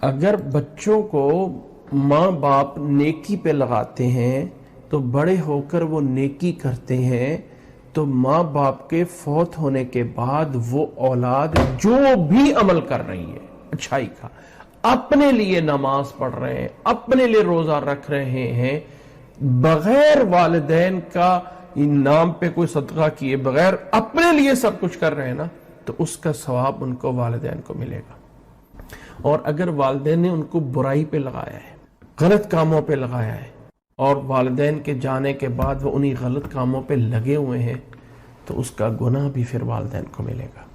اگر بچوں کو ماں باپ نیکی پہ لگاتے ہیں تو بڑے ہو کر وہ نیکی کرتے ہیں، تو ماں باپ کے فوت ہونے کے بعد وہ اولاد جو بھی عمل کر رہی ہے اچھائی کا، اپنے لیے نماز پڑھ رہے ہیں، اپنے لیے روزہ رکھ رہے ہیں، بغیر والدین کا نام پہ کوئی صدقہ کیے بغیر اپنے لیے سب کچھ کر رہے ہیں نا، تو اس کا ثواب ان کو والدین کو ملے گا۔ اور اگر والدین نے ان کو برائی پہ لگایا ہے، غلط کاموں پہ لگایا ہے، اور والدین کے جانے کے بعد وہ انہی غلط کاموں پہ لگے ہوئے ہیں، تو اس کا گناہ بھی پھر والدین کو ملے گا۔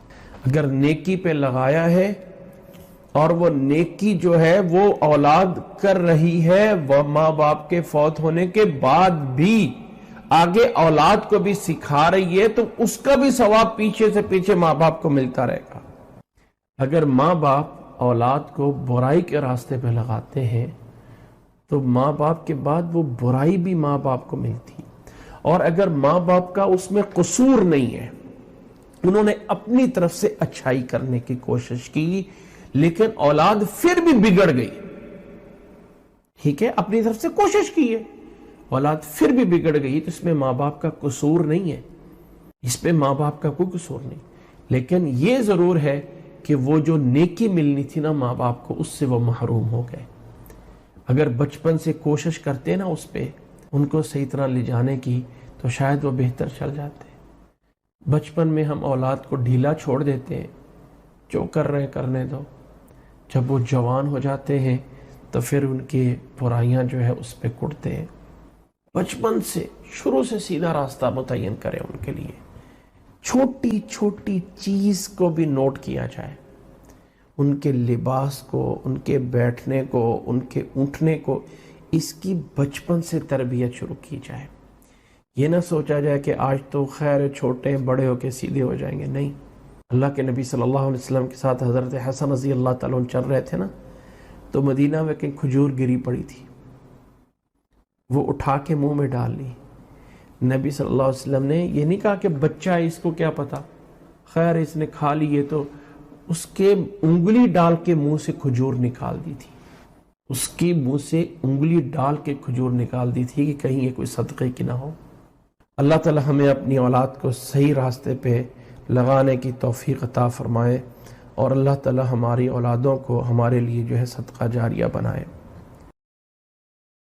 اگر نیکی پہ لگایا ہے اور وہ نیکی جو ہے وہ اولاد کر رہی ہے، وہ ماں باپ کے فوت ہونے کے بعد بھی آگے اولاد کو بھی سکھا رہی ہے، تو اس کا بھی ثواب پیچھے سے پیچھے ماں باپ کو ملتا رہے گا۔ اگر ماں باپ اولاد کو برائی کے راستے پہ لگاتے ہیں تو ماں باپ کے بعد وہ برائی بھی ماں باپ کو ملتی، اور اگر ماں باپ کا اس میں قصور نہیں ہے، انہوں نے اپنی طرف سے اچھائی کرنے کی کوشش کی لیکن اولاد پھر بھی بگڑ گئی، ٹھیک ہے، اپنی طرف سے کوشش کی ہے، اولاد پھر بھی بگڑ گئی، تو اس میں ماں باپ کا قصور نہیں ہے، اس پہ ماں باپ کا کوئی قصور نہیں۔ لیکن یہ ضرور ہے کہ وہ جو نیکی ملنی تھی نا ماں باپ کو، اس سے وہ محروم ہو گئے۔ اگر بچپن سے کوشش کرتے نا اس پہ ان کو صحیح طرح لے جانے کی، تو شاید وہ بہتر چل جاتے۔ بچپن میں ہم اولاد کو ڈھیلا چھوڑ دیتے ہیں، جو کر رہے کرنے دو، جب وہ جوان ہو جاتے ہیں تو پھر ان کی برائیاں جو ہے اس پہ کڑتے ہیں۔ بچپن سے شروع سے سیدھا راستہ متعین کریں ان کے لیے، چھوٹی چھوٹی چیز کو بھی نوٹ کیا جائے، ان کے لباس کو، ان کے بیٹھنے کو، ان کے اٹھنے کو، اس کی بچپن سے تربیت شروع کی جائے۔ یہ نہ سوچا جائے کہ آج تو خیر چھوٹے بڑے ہو کے سیدھے ہو جائیں گے، نہیں۔ اللہ کے نبی صلی اللہ علیہ وسلم کے ساتھ حضرت حسن رضی اللہ تعالیٰ عنہ چل رہے تھے نا، تو مدینہ میں کہیں کھجور گری پڑی تھی، وہ اٹھا کے منہ میں ڈال لی۔ نبی صلی اللہ علیہ وسلم نے یہ نہیں کہا کہ بچہ ہے اس کو کیا پتا، خیر اس نے کھا لی، یہ تو اس کے انگلی ڈال کے منہ سے کھجور نکال دی تھی، اس کی منہ سے انگلی ڈال کے کھجور نکال دی تھی کہ کہیں یہ کوئی صدقے کی نہ ہو۔ اللہ تعالی ہمیں اپنی اولاد کو صحیح راستے پہ لگانے کی توفیق عطا فرمائے، اور اللہ تعالی ہماری اولادوں کو ہمارے لیے جو ہے صدقہ جاریہ بنائے۔